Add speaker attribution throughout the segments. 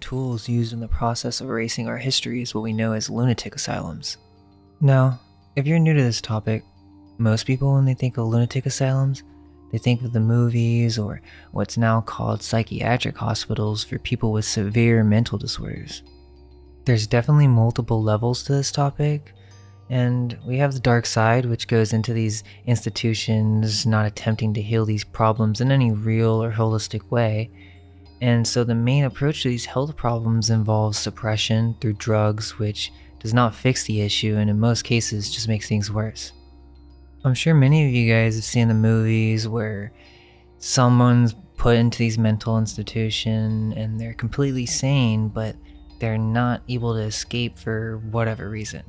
Speaker 1: tools used in the process of erasing our history is what we know as lunatic asylums. Now, if you're new to this topic, most people when they think of lunatic asylums, they think of the movies or what's now called psychiatric hospitals for people with severe mental disorders. There's definitely multiple levels to this topic, and we have the dark side, which goes into these institutions not attempting to heal these problems in any real or holistic way. And so the main approach to these health problems involves suppression through drugs, which does not fix the issue and in most cases just makes things worse. I'm sure many of you guys have seen the movies where someone's put into these mental institution and they're completely sane, but they're not able to escape for whatever reason.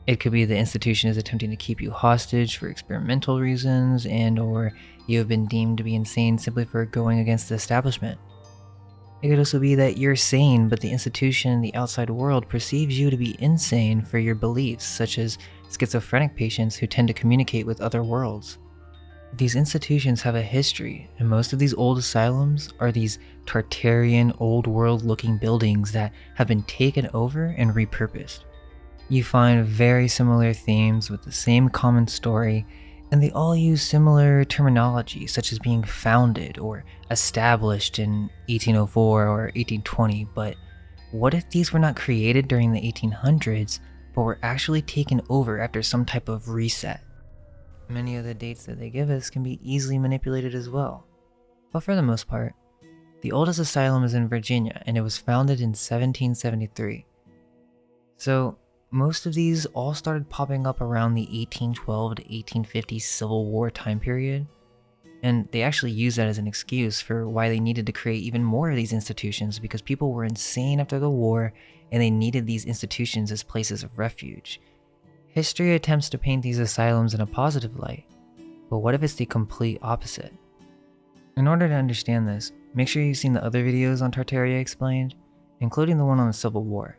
Speaker 1: It could be the institution is attempting to keep you hostage for experimental reasons, and or you have been deemed to be insane simply for going against the establishment. It could also be that you're sane, but the institution and the outside world perceives you to be insane for your beliefs, such as schizophrenic patients who tend to communicate with other worlds. These institutions have a history, and most of these old asylums are these Tartarian old world looking buildings that have been taken over and repurposed. You find very similar themes with the same common story, and they all use similar terminology such as being founded or established in 1804 or 1820, but what if these were not created during the 1800s, but were actually taken over after some type of reset? Many of the dates that they give us can be easily manipulated as well. But for the most part, the oldest asylum is in Virginia and it was founded in 1773. So most of these all started popping up around the 1812 to 1850 Civil War time period, and they actually used that as an excuse for why they needed to create even more of these institutions because people were insane after the war and they needed these institutions as places of refuge. History attempts to paint these asylums in a positive light, but what if it's the complete opposite? In order to understand this, make sure you've seen the other videos on Tartaria explained, including the one on the Civil War,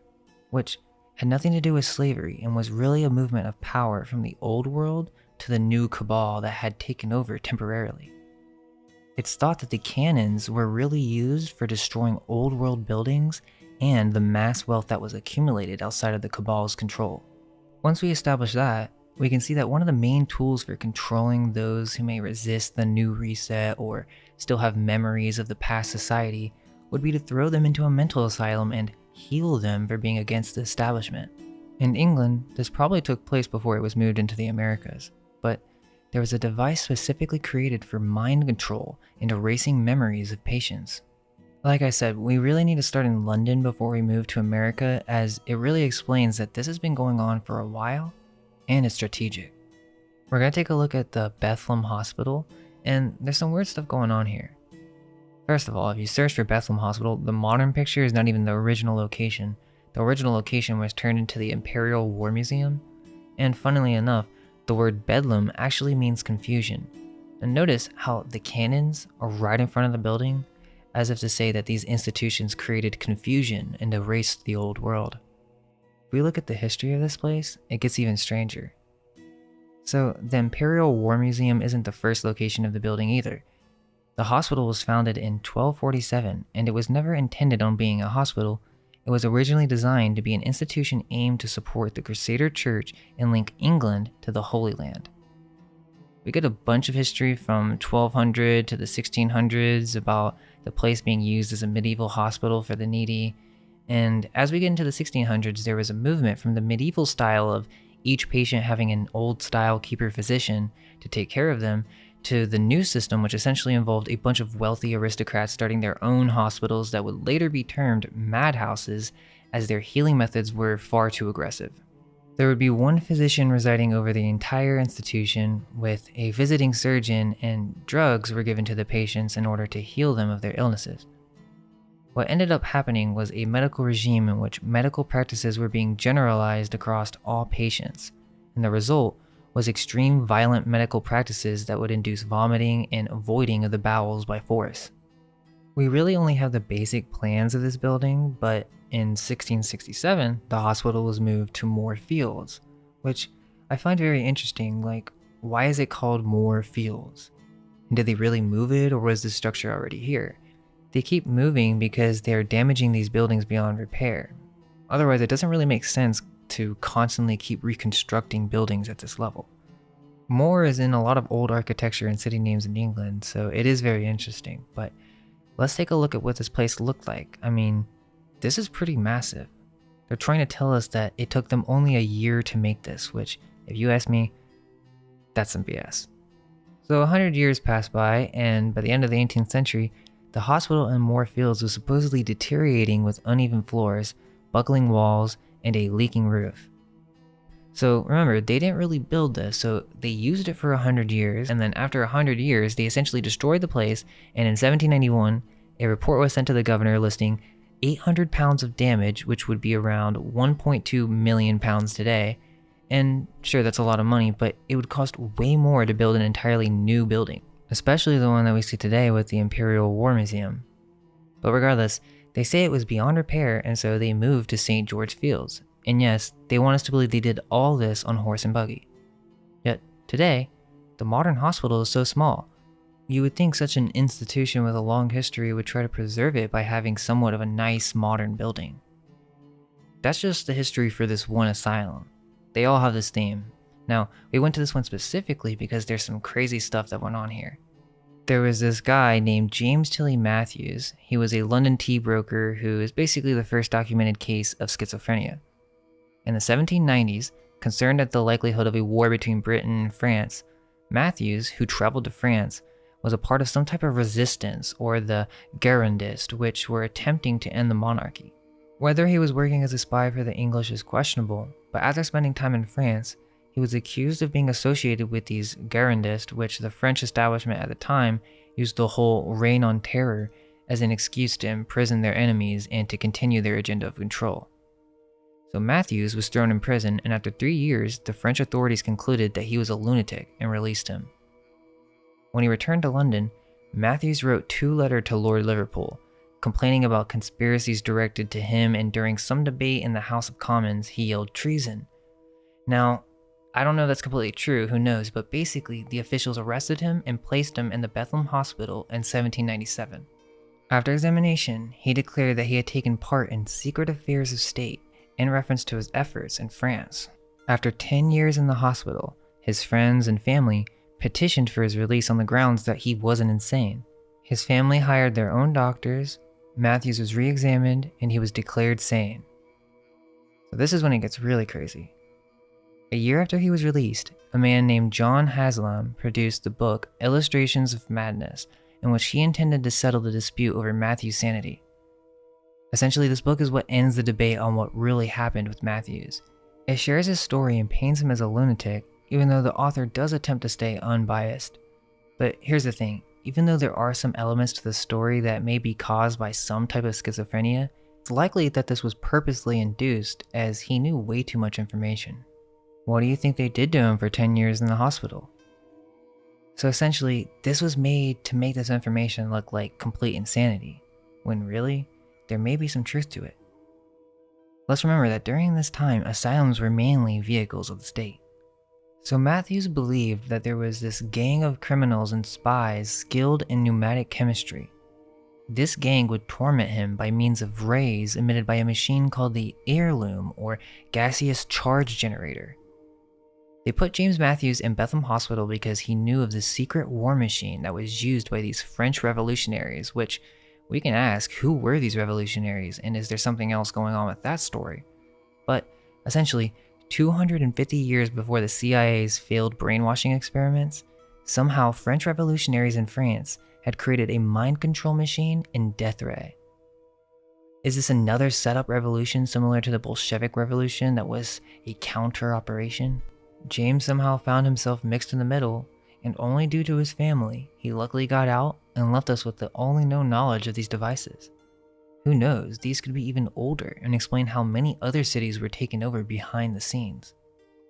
Speaker 1: which had nothing to do with slavery and was really a movement of power from the old world to the new cabal that had taken over temporarily. It's thought that the cannons were really used for destroying old world buildings and the mass wealth that was accumulated outside of the cabal's control. Once we establish that, we can see that one of the main tools for controlling those who may resist the new reset or still have memories of the past society would be to throw them into a mental asylum and heal them for being against the establishment. In England, this probably took place before it was moved into the Americas, but there was a device specifically created for mind control and erasing memories of patients. Like I said, we really need to start in London before we move to America, as it really explains that this has been going on for a while and it's strategic. We're going to take a look at the Bethlehem Hospital, and there's some weird stuff going on here. First of all, if you search for Bethlehem Hospital, the modern picture is not even the original location. The original location was turned into the Imperial War Museum, and funnily enough, the word Bedlam actually means confusion. And notice how the cannons are right in front of the building, as if to say that these institutions created confusion and erased the old world. If we look at the history of this place, it gets even stranger. So the Imperial War Museum isn't the first location of the building either. The hospital was founded in 1247, and it was never intended on being a hospital. It was originally designed to be an institution aimed to support the Crusader Church and link England to the Holy Land. We get a bunch of history from 1200 to the 1600s about the place being used as a medieval hospital for the needy, and as we get into the 1600s, there was a movement from the medieval style of each patient having an old style keeper physician to take care of them, to the new system, which essentially involved a bunch of wealthy aristocrats starting their own hospitals that would later be termed madhouses, as their healing methods were far too aggressive. There would be one physician residing over the entire institution with a visiting surgeon, and drugs were given to the patients in order to heal them of their illnesses. What ended up happening was a medical regime in which medical practices were being generalized across all patients, and the result was extreme violent medical practices that would induce vomiting and voiding of the bowels by force. We really only have the basic plans of this building, but in 1667, the hospital was moved to Moor Fields, which I find very interesting. Like, why is it called Moor Fields? And did they really move it, or was the structure already here? They keep moving because they are damaging these buildings beyond repair. Otherwise, it doesn't really make sense to constantly keep reconstructing buildings at this level. Moore is in a lot of old architecture and city names in England, so it is very interesting, but let's take a look at what this place looked like. I mean, this is pretty massive. They're trying to tell us that it took them only a year to make this, which, if you ask me, that's some BS. So 100 years passed by, and by the end of the 18th century, the hospital in Moore Fields was supposedly deteriorating with uneven floors, buckling walls, and a leaking roof. So remember, they didn't really build this, so they used it for 100 years, and then after 100 years, they essentially destroyed the place, and in 1791, a report was sent to the governor listing 800 pounds of damage, which would be around 1.2 million pounds today. And sure, that's a lot of money, but it would cost way more to build an entirely new building, especially the one that we see today with the Imperial War Museum. But regardless, they say it was beyond repair, and so they moved to St. George Fields. And yes, they want us to believe they did all this on horse and buggy. Yet, today, the modern hospital is so small. You would think such an institution with a long history would try to preserve it by having somewhat of a nice modern building. That's just the history for this one asylum. They all have this theme. Now, we went to this one specifically because there's some crazy stuff that went on here. There was this guy named James Tilly Matthews. He was a London tea broker who is basically the first documented case of schizophrenia. In the 1790s, concerned at the likelihood of a war between Britain and France, Matthews, who traveled to France, was a part of some type of resistance, or the Girondists, which were attempting to end the monarchy. Whether he was working as a spy for the English is questionable, but after spending time in France, he was accused of being associated with these Girondists, which the French establishment at the time used the whole reign on terror as an excuse to imprison their enemies and to continue their agenda of control. So Matthews was thrown in prison, and after 3 years, the French authorities concluded that he was a lunatic and released him. When he returned to London, Matthews wrote 2 letters to Lord Liverpool, complaining about conspiracies directed to him, and during some debate in the House of Commons, he yelled treason. Now, I don't know if that's completely true, who knows, but basically the officials arrested him and placed him in the Bethlehem Hospital in 1797. After examination, he declared that he had taken part in secret affairs of state in reference to his efforts in France. After 10 years in the hospital, his friends and family petitioned for his release on the grounds that he wasn't insane. His family hired their own doctors, Matthews was re-examined, and he was declared sane. So this is when it gets really crazy. A year after he was released, a man named John Haslam produced the book Illustrations of Madness, in which he intended to settle the dispute over Matthews' sanity. Essentially, this book is what ends the debate on what really happened with Matthews. It shares his story and paints him as a lunatic, even though the author does attempt to stay unbiased. But here's the thing, even though there are some elements to the story that may be caused by some type of schizophrenia, it's likely that this was purposely induced as he knew way too much information. What do you think they did to him for 10 years in the hospital? So essentially, this was made to make this information look like complete insanity, when really, there may be some truth to it. Let's remember that during this time, asylums were mainly vehicles of the state. So Matthews believed that there was this gang of criminals and spies skilled in pneumatic chemistry. This gang would torment him by means of rays emitted by a machine called the heirloom, or gaseous charge generator. They put James Matthews in Bethlehem Hospital because he knew of the secret war machine that was used by these French revolutionaries, which we can ask, who were these revolutionaries, and is there something else going on with that story? But essentially, 250 years before the CIA's failed brainwashing experiments, somehow French revolutionaries in France had created a mind control machine in death ray. Is this another setup revolution similar to the Bolshevik Revolution that was a counter operation? James somehow found himself mixed in the middle, and only due to his family, he luckily got out and left us with the only known knowledge of these devices. Who knows, these could be even older and explain how many other cities were taken over behind the scenes.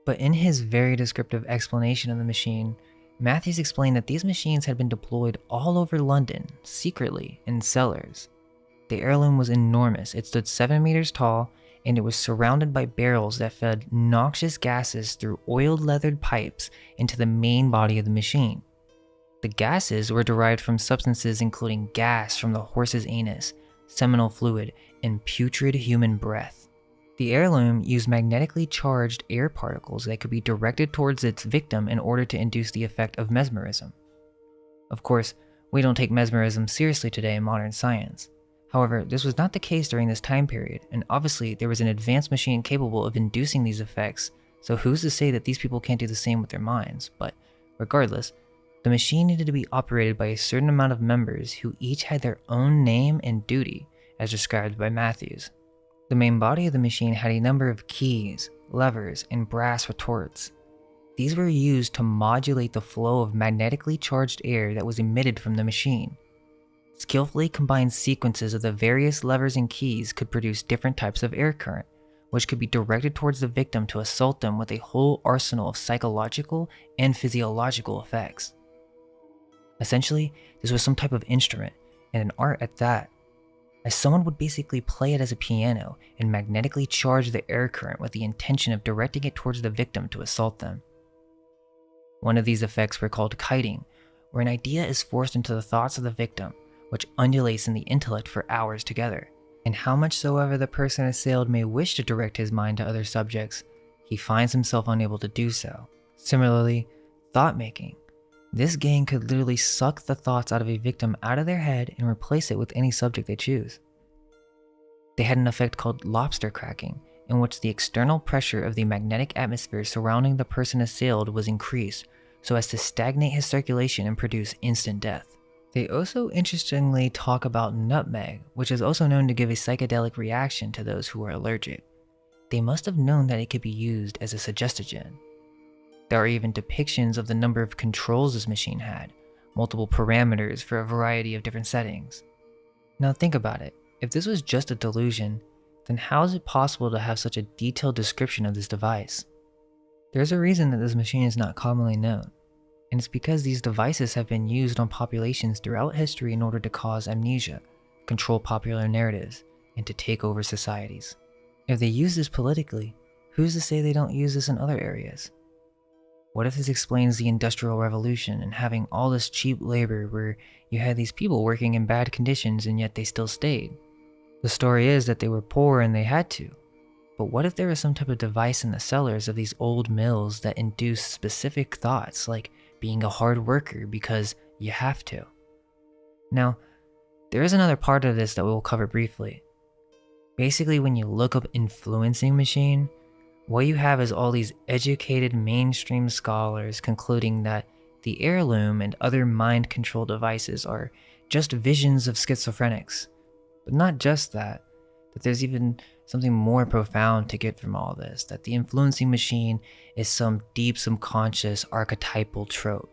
Speaker 1: But in his very descriptive explanation of the machine, Matthews explained that these machines had been deployed all over London, secretly, in cellars. The heirloom was enormous. It stood 7 meters tall, and it was surrounded by barrels that fed noxious gases through oiled leathered pipes into the main body of the machine. The gases were derived from substances including gas from the horse's anus, seminal fluid, and putrid human breath. The heirloom used magnetically charged air particles that could be directed towards its victim in order to induce the effect of mesmerism. Of course, we don't take mesmerism seriously today in modern science. However, this was not the case during this time period, and obviously there was an advanced machine capable of inducing these effects, so who's to say that these people can't do the same with their minds? But regardless, the machine needed to be operated by a certain amount of members who each had their own name and duty, as described by Matthews. The main body of the machine had a number of keys, levers, and brass retorts. These were used to modulate the flow of magnetically charged air that was emitted from the machine. Skillfully combined sequences of the various levers and keys could produce different types of air current, which could be directed towards the victim to assault them with a whole arsenal of psychological and physiological effects. Essentially, this was some type of instrument, and an art at that, as someone would basically play it as a piano and magnetically charge the air current with the intention of directing it towards the victim to assault them. One of these effects were called kiting, where an idea is forced into the thoughts of the victim, which undulates in the intellect for hours together, and how much soever the person assailed may wish to direct his mind to other subjects, he finds himself unable to do so. Similarly, thought-making. This gang could literally suck the thoughts out of a victim out of their head and replace it with any subject they choose. They had an effect called lobster cracking, in which the external pressure of the magnetic atmosphere surrounding the person assailed was increased so as to stagnate his circulation and produce instant death. They also interestingly talk about nutmeg, which is also known to give a psychedelic reaction to those who are allergic. They must have known that it could be used as a suggestogen. There are even depictions of the number of controls this machine had, multiple parameters for a variety of different settings. Now think about it, if this was just a delusion, then how is it possible to have such a detailed description of this device? There's a reason that this machine is not commonly known, and it's because these devices have been used on populations throughout history in order to cause amnesia, control popular narratives, and to take over societies. If they use this politically, who's to say they don't use this in other areas? What if this explains the Industrial Revolution and having all this cheap labor where you had these people working in bad conditions and yet they still stayed? The story is that they were poor and they had to. But what if there was some type of device in the cellars of these old mills that induce specific thoughts like being a hard worker because you have to? Now, there is another part of this that we will cover briefly. Basically, when you look up influencing machine, what you have is all these educated mainstream scholars concluding that the heirloom and other mind control devices are just visions of schizophrenics. But not just that there's even something more profound to get from all this, that the influencing machine is some deep subconscious archetypal trope.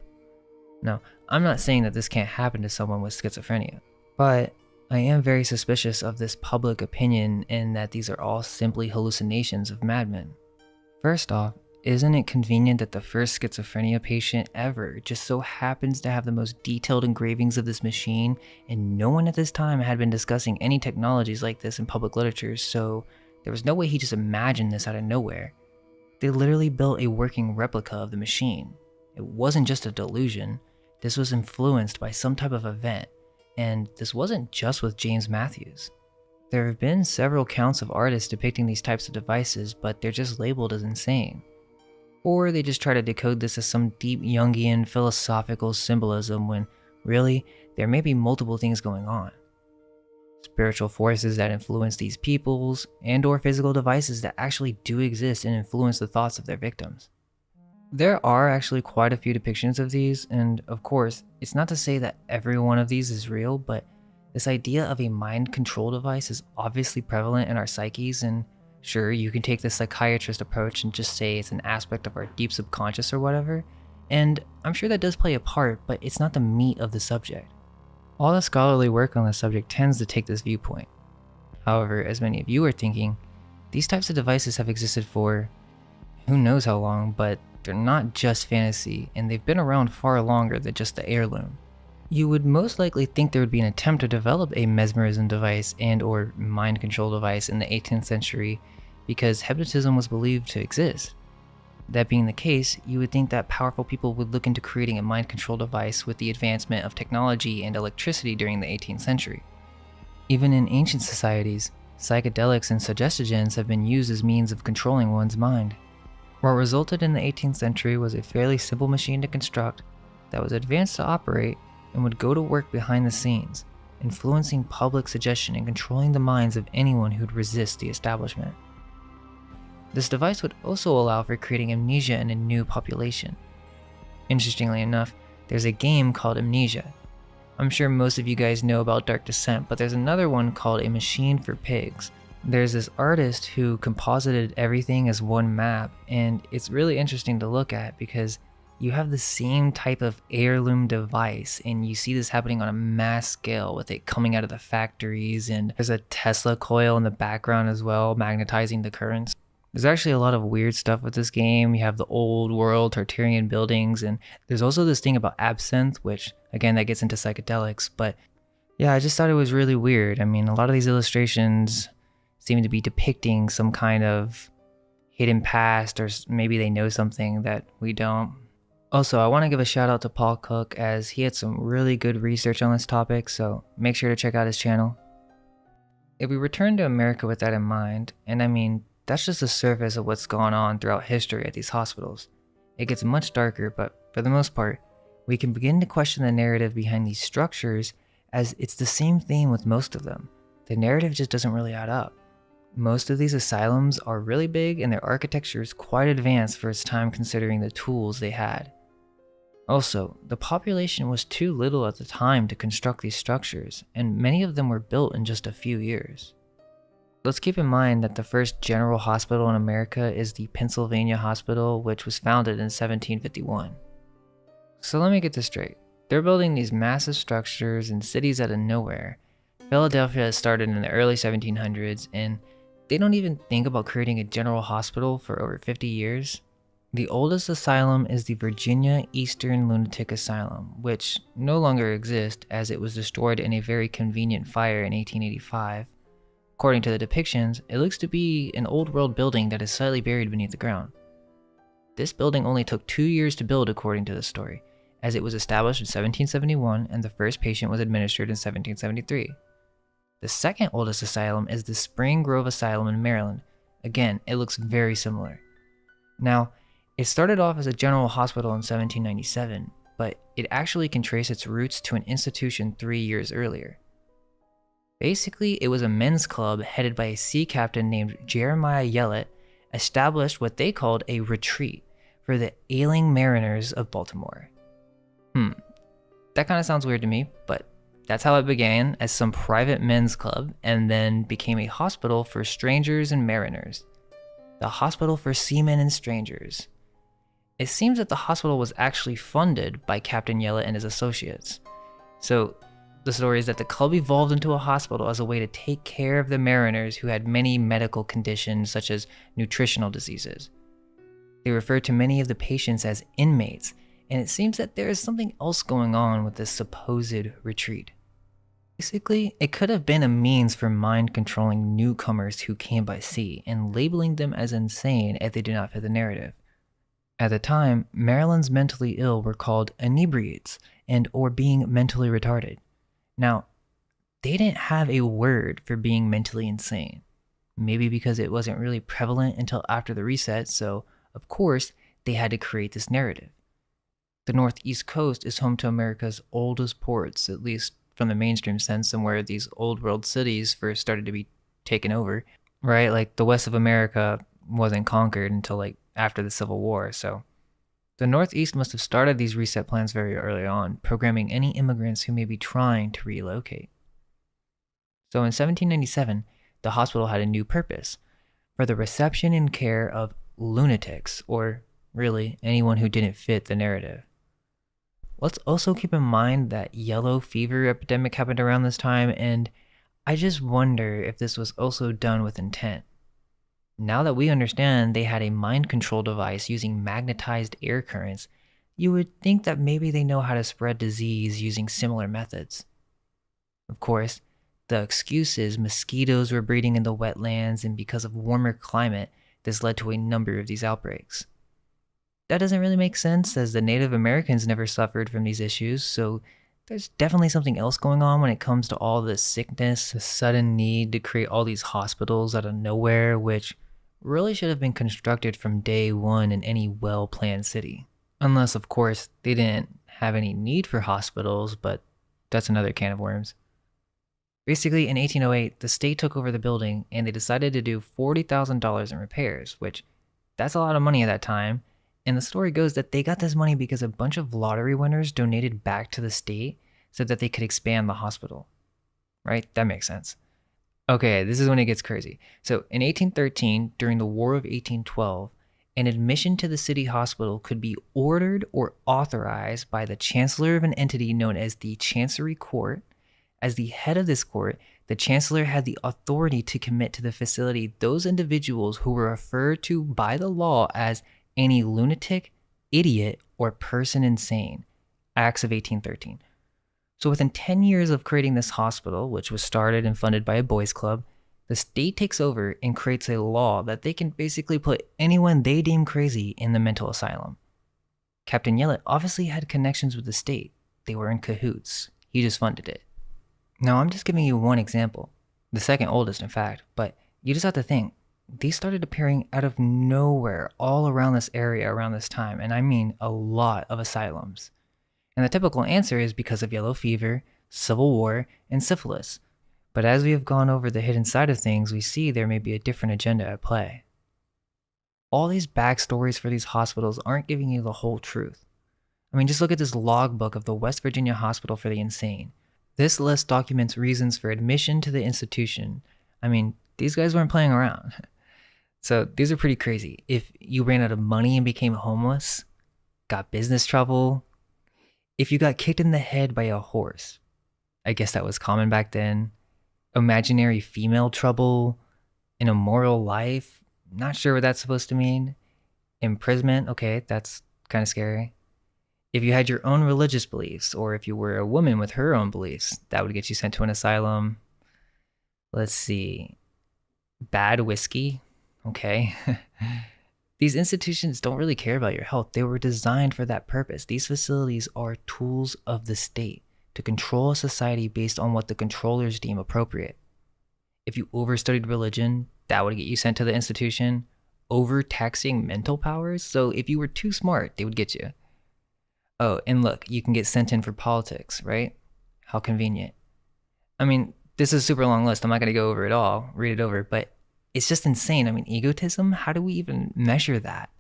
Speaker 1: Now, I'm not saying that this can't happen to someone with schizophrenia, but I am very suspicious of this public opinion and that these are all simply hallucinations of madmen. First off, isn't it convenient that the first schizophrenia patient ever just so happens to have the most detailed engravings of this machine, and no one at this time had been discussing any technologies like this in public literature, so there was no way he just imagined this out of nowhere. They literally built a working replica of the machine. It wasn't just a delusion, this was influenced by some type of event, and this wasn't just with James Matthews. There have been several counts of artists depicting these types of devices, but they're just labeled as insane. Or they just try to decode this as some deep Jungian philosophical symbolism when, really, there may be multiple things going on. Spiritual forces that influence these peoples, and/or physical devices that actually do exist and influence the thoughts of their victims. There are actually quite a few depictions of these, and of course, it's not to say that every one of these is real, but this idea of a mind control device is obviously prevalent in our psyches, and sure, you can take the psychiatrist approach and just say it's an aspect of our deep subconscious or whatever, and I'm sure that does play a part, but it's not the meat of the subject. All the scholarly work on the subject tends to take this viewpoint. However, as many of you are thinking, these types of devices have existed for who knows how long, but they're not just fantasy, and they've been around far longer than just the heirloom. You would most likely think there would be an attempt to develop a mesmerism device and/or mind control device in the 18th century because hypnotism was believed to exist. That being the case, you would think that powerful people would look into creating a mind control device with the advancement of technology and electricity during the 18th century. Even in ancient societies, psychedelics and suggestogens have been used as means of controlling one's mind. What resulted in the 18th century was a fairly simple machine to construct that was advanced to operate and would go to work behind the scenes, influencing public suggestion and controlling the minds of anyone who'd resist the establishment. This device would also allow for creating amnesia in a new population. Interestingly enough, there's a game called Amnesia. I'm sure most of you guys know about Dark Descent, but there's another one called A Machine for Pigs. There's this artist who composited everything as one map, and it's really interesting to look at because you have the same type of heirloom device, and you see this happening on a mass scale with it coming out of the factories, and there's a Tesla coil in the background as well, magnetizing the currents. There's actually a lot of weird stuff with this game. You have the old world Tartarian buildings, and there's also this thing about absinthe, which again, that gets into psychedelics. But yeah, I just thought it was really weird. I mean, a lot of these illustrations seem to be depicting some kind of hidden past, or maybe they know something that we don't. Also, I want to give a shout out to Paul Cook, as he had some really good research on this topic, so make sure to check out his channel. If we return to America with that in mind, and I mean, that's just the surface of what's gone on throughout history at these hospitals. It gets much darker, but for the most part, we can begin to question the narrative behind these structures, as it's the same theme with most of them. The narrative just doesn't really add up. Most of these asylums are really big, and their architecture is quite advanced for its time considering the tools they had. Also, the population was too little at the time to construct these structures, and many of them were built in just a few years. Let's keep in mind that the first general hospital in America is the Pennsylvania Hospital, which was founded in 1751. So let me get this straight. They're building these massive structures in cities out of nowhere. Philadelphia started in the early 1700s, and they don't even think about creating a general hospital for over 50 years. The oldest asylum is the Virginia Eastern Lunatic Asylum, which no longer exists as it was destroyed in a very convenient fire in 1885. According to the depictions, it looks to be an old world building that is slightly buried beneath the ground. This building only took 2 years to build according to the story, as it was established in 1771 and the first patient was administered in 1773. The second oldest asylum is the Spring Grove Asylum in Maryland. Again, it looks very similar. Now, it started off as a general hospital in 1797, but it actually can trace its roots to an institution 3 years earlier. Basically, it was a men's club headed by a sea captain named Jeremiah Yellett, established what they called a retreat for the ailing mariners of Baltimore. That kind of sounds weird to me, but that's how it began, as some private men's club, and then became a hospital for strangers and mariners. The Hospital for Seamen and Strangers. It seems that the hospital was actually funded by Captain Yellett and his associates. So, the story is that the club evolved into a hospital as a way to take care of the mariners who had many medical conditions such as nutritional diseases. They referred to many of the patients as inmates, and it seems that there is something else going on with this supposed retreat. Basically, it could have been a means for mind controlling newcomers who came by sea and labeling them as insane if they did not fit the narrative. At the time, Maryland's mentally ill were called inebriates and or being mentally retarded. Now, they didn't have a word for being mentally insane. Maybe because it wasn't really prevalent until after the reset, so of course they had to create this narrative. The Northeast Coast is home to America's oldest ports, at least from the mainstream sense, and where these old world cities first started to be taken over, right? Like the west of America wasn't conquered until like after the Civil War, so the Northeast must have started these reset plans very early on, programming any immigrants who may be trying to relocate. So in 1797, the hospital had a new purpose, for the reception and care of lunatics, or really anyone who didn't fit the narrative. Let's also keep in mind that yellow fever epidemic happened around this time, and I just wonder if this was also done with intent. Now that we understand they had a mind control device using magnetized air currents, you would think that maybe they know how to spread disease using similar methods. Of course, the excuse is mosquitoes were breeding in the wetlands, and because of warmer climate, this led to a number of these outbreaks. that doesn't really make sense as the Native Americans never suffered from these issues, so there's definitely something else going on when it comes to all this sickness, the sudden need to create all these hospitals out of nowhere, which really should have been constructed from day one in any well-planned city. Unless, of course, they didn't have any need for hospitals, but that's another can of worms. Basically, in 1808, the state took over the building and they decided to do $40,000 in repairs, which that's a lot of money at that time. And the story goes that they got this money because a bunch of lottery winners donated back to the state so that they could expand the hospital. Right? That makes sense. Okay, this is when it gets crazy. So in 1813, during the War of 1812, an admission to the city hospital could be ordered or authorized by the chancellor of an entity known as the Chancery Court. As the head of this court, the chancellor had the authority to commit to the facility those individuals who were referred to by the law as any lunatic, idiot, or person insane. Acts of 1813. So within 10 years of creating this hospital, which was started and funded by a boys' club, the state takes over and creates a law that they can basically put anyone they deem crazy in the mental asylum. Captain Yellett obviously had connections with the state. They were in cahoots. He just funded it. Now, I'm just giving you one example, the second oldest in fact, but you just have to think, these started appearing out of nowhere all around this area around this time, and I mean a lot of asylums. And the typical answer is because of yellow fever, civil war, and syphilis. But as we have gone over the hidden side of things, we see there may be a different agenda at play. All these backstories for these hospitals aren't giving you the whole truth. I mean, just look at this logbook of the West Virginia Hospital for the Insane. This list documents reasons for admission to the institution. I mean, these guys weren't playing around. So these are pretty crazy. If you ran out of money and became homeless, got business trouble, if you got kicked in the head by a horse, I guess that was common back then, imaginary female trouble, an immoral life, not sure what that's supposed to mean, imprisonment, okay, that's kind of scary. If you had your own religious beliefs, or if you were a woman with her own beliefs, that would get you sent to an asylum. Let's see. Bad whiskey. Okay. These institutions don't really care about your health. They were designed for that purpose. These facilities are tools of the state to control a society based on what the controllers deem appropriate. If you overstudied religion, that would get you sent to the institution. Overtaxing mental powers. So if you were too smart, they would get you. Oh, and look, you can get sent in for politics, right? How convenient. I mean, this is a super long list. I'm not going to go over it all, read it over, but it's just insane. I mean, egotism, how do we even measure that?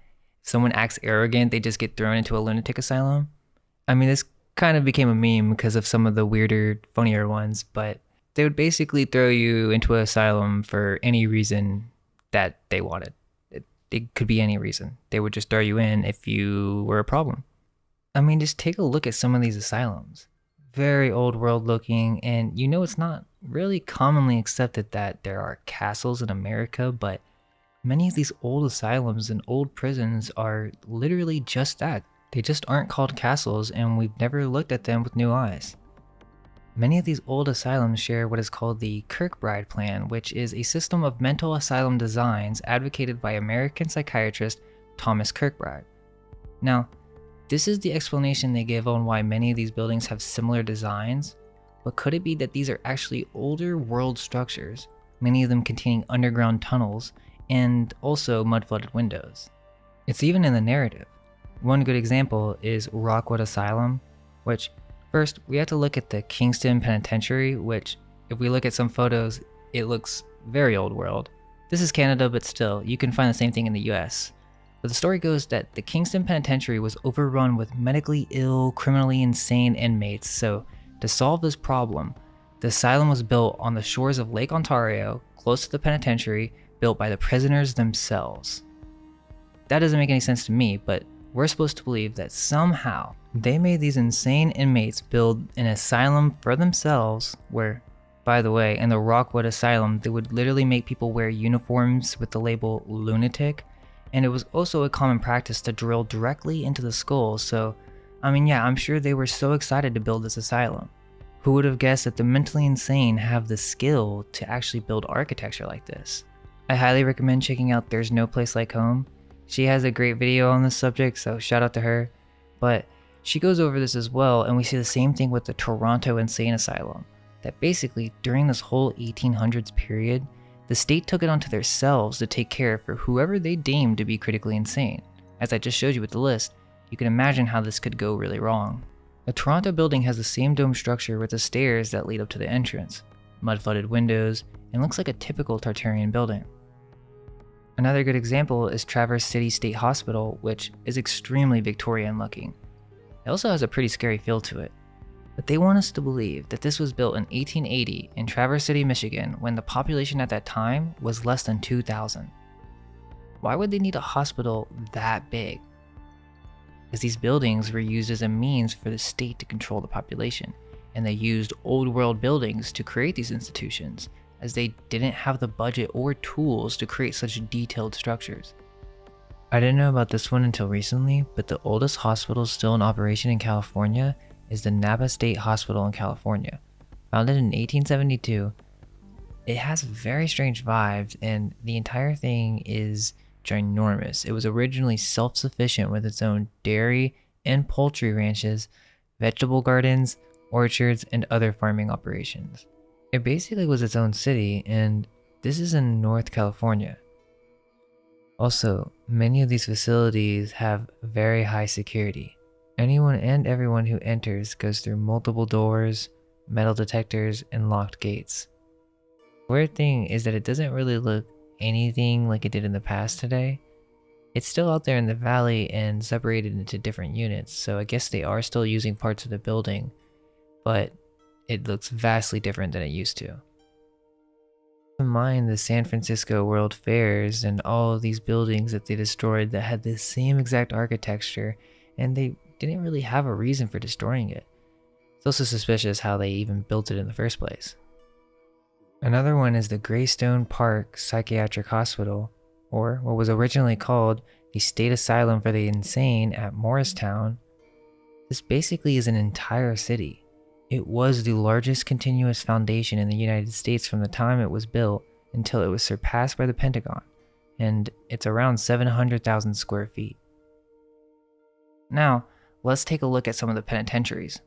Speaker 1: If someone acts arrogant, they just get thrown into a lunatic asylum? I mean, this kind of became a meme because of some of the weirder, funnier ones, but they would basically throw you into an asylum for any reason that they wanted. It could be any reason. They would just throw you in if you were a problem. I mean, just take a look at some of these asylums. Very old world looking, and you know it's not really commonly accepted that there are castles in America, but many of these old asylums and old prisons are literally just that. They just aren't called castles, and we've never looked at them with new eyes. Many of these old asylums share what is called the Kirkbride Plan, which is a system of mental asylum designs advocated by American psychiatrist Thomas Kirkbride. Now, this is the explanation they give on why many of these buildings have similar designs, but could it be that these are actually older world structures, many of them containing underground tunnels and also mud-flooded windows? It's even in the narrative. One good example is Rockwood Asylum, which first we have to look at the Kingston Penitentiary, which if we look at some photos, it looks very old world. This is Canada, but still, you can find the same thing in the US. But the story goes that the Kingston Penitentiary was overrun with medically ill, criminally insane inmates, so to solve this problem, the asylum was built on the shores of Lake Ontario, close to the penitentiary, built by the prisoners themselves. That doesn't make any sense to me, but we're supposed to believe that somehow they made these insane inmates build an asylum for themselves where, by the way, in the Rockwood Asylum, they would literally make people wear uniforms with the label lunatic. And it was also a common practice to drill directly into the skull, so, I mean, yeah, I'm sure they were so excited to build this asylum. Who would have guessed that the mentally insane have the skill to actually build architecture like this? I highly recommend checking out There's No Place Like Home. She has a great video on this subject, so shout out to her. But she goes over this as well, and we see the same thing with the Toronto Insane Asylum. That basically, during this whole 1800s period, the state took it onto themselves to take care for whoever they deemed to be critically insane. As I just showed you with the list, you can imagine how this could go really wrong. The Toronto building has the same dome structure with the stairs that lead up to the entrance, mud-flooded windows, and looks like a typical Tartarian building. Another good example is Traverse City State Hospital, which is extremely Victorian looking. It also has a pretty scary feel to it. But they want us to believe that this was built in 1880 in Traverse City, Michigan, when the population at that time was less than 2,000. Why would they need a hospital that big? Because these buildings were used as a means for the state to control the population, and they used old world buildings to create these institutions, as they didn't have the budget or tools to create such detailed structures. I didn't know about this one until recently, but the oldest hospital still in operation in California is the Napa State Hospital in California. Founded in 1872, it has very strange vibes, and the entire thing is ginormous. It was originally self-sufficient with its own dairy and poultry ranches, vegetable gardens, orchards, and other farming operations. It basically was its own city, and this is in North California. Also, many of these facilities have very high security. Anyone and everyone who enters goes through multiple doors, metal detectors, and locked gates. The weird thing is that it doesn't really look anything like it did in the past today. It's still out there in the valley and separated into different units, so I guess they are still using parts of the building, but it looks vastly different than it used to. Keep in mind the San Francisco World Fairs and all of these buildings that they destroyed that had the same exact architecture, and they didn't really have a reason for destroying it. It's also suspicious how they even built it in the first place. Another one is the Greystone Park Psychiatric Hospital, or what was originally called the State Asylum for the Insane at Morristown. This basically is an entire city. It was the largest continuous foundation in the United States from the time it was built until it was surpassed by the Pentagon, and it's around 700,000 square feet. Now, let's take a look at some of the penitentiaries.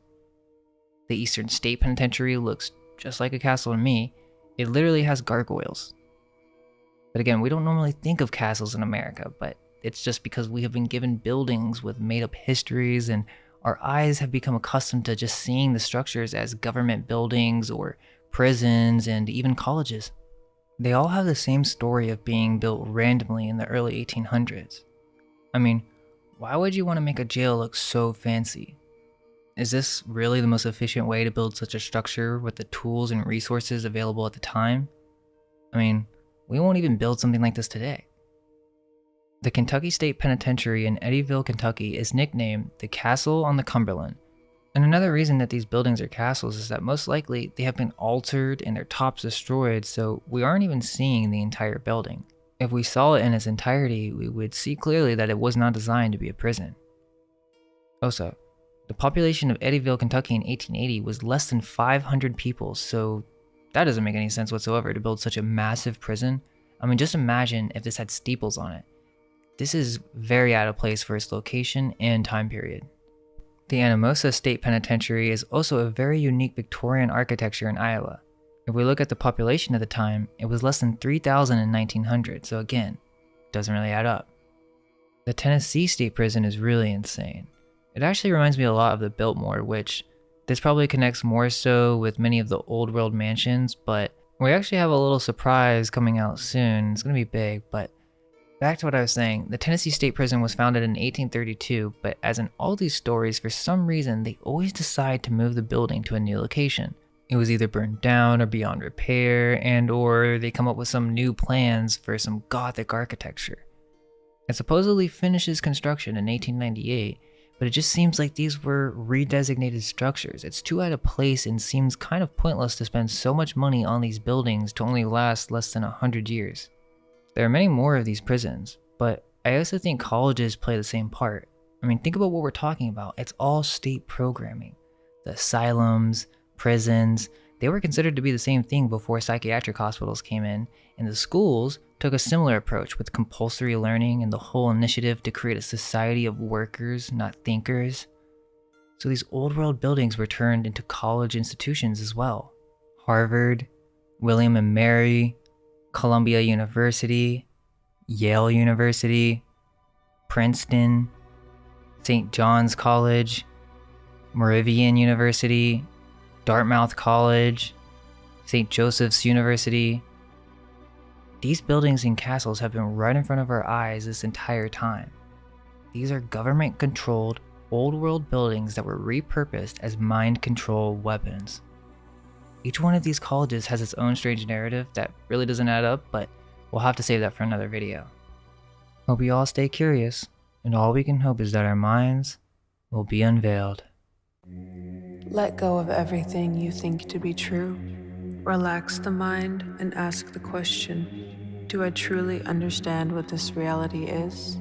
Speaker 1: The Eastern State Penitentiary looks just like a castle to me. It literally has gargoyles. But again, we don't normally think of castles in America, but it's just because we have been given buildings with made-up histories, and our eyes have become accustomed to just seeing the structures as government buildings or prisons and even colleges. They all have the same story of being built randomly in the early 1800s. I mean, why would you want to make a jail look so fancy? Is this really the most efficient way to build such a structure with the tools and resources available at the time? I mean, we won't even build something like this today. The Kentucky State Penitentiary in Eddyville, Kentucky is nicknamed the Castle on the Cumberland. And another reason that these buildings are castles is that most likely they have been altered and their tops destroyed, so we aren't even seeing the entire building. If we saw it in its entirety, we would see clearly that it was not designed to be a prison. Also, the population of Eddyville, Kentucky in 1880 was less than 500 people, so that doesn't make any sense whatsoever to build such a massive prison. I mean, just imagine if this had steeples on it. This is very out of place for its location and time period. The Anamosa State Penitentiary is also a very unique Victorian architecture in Iowa. If we look at the population at the time, it was less than 3,000 in 1900, so again, doesn't really add up. The Tennessee State Prison is really insane. It actually reminds me a lot of the Biltmore, which this probably connects more so with many of the old world mansions, but we actually have a little surprise coming out soon. It's going to be big, but back to what I was saying, the Tennessee State Prison was founded in 1832, but as in all these stories, for some reason, they always decide to move the building to a new location. It was either burned down or beyond repair, and or they come up with some new plans for some Gothic architecture. It supposedly finishes construction in 1898, but it just seems like these were redesignated structures. It's too out of place and seems kind of pointless to spend so much money on these buildings to only last less than 100 years. There are many more of these prisons, but I also think colleges play the same part. I mean, think about what we're talking about. It's all state programming. The asylums, prisons, They were considered to be the same thing before psychiatric hospitals came in, and the schools took a similar approach with compulsory learning and the whole initiative to create a society of workers, not thinkers. So these old world buildings were turned into college institutions as well. Harvard, William and Mary, Columbia University, Yale University, Princeton, St. John's College, Moravian University, Dartmouth College, St. Joseph's University. These buildings and castles have been right in front of our eyes this entire time. These are government-controlled, old-world buildings that were repurposed as mind control weapons. Each one of these colleges has its own strange narrative that really doesn't add up, but we'll have to save that for another video. Hope you all stay curious, and all we can hope is that our minds will be unveiled.
Speaker 2: Let go of everything you think to be true. Relax the mind and ask the question, do I truly understand what this reality is?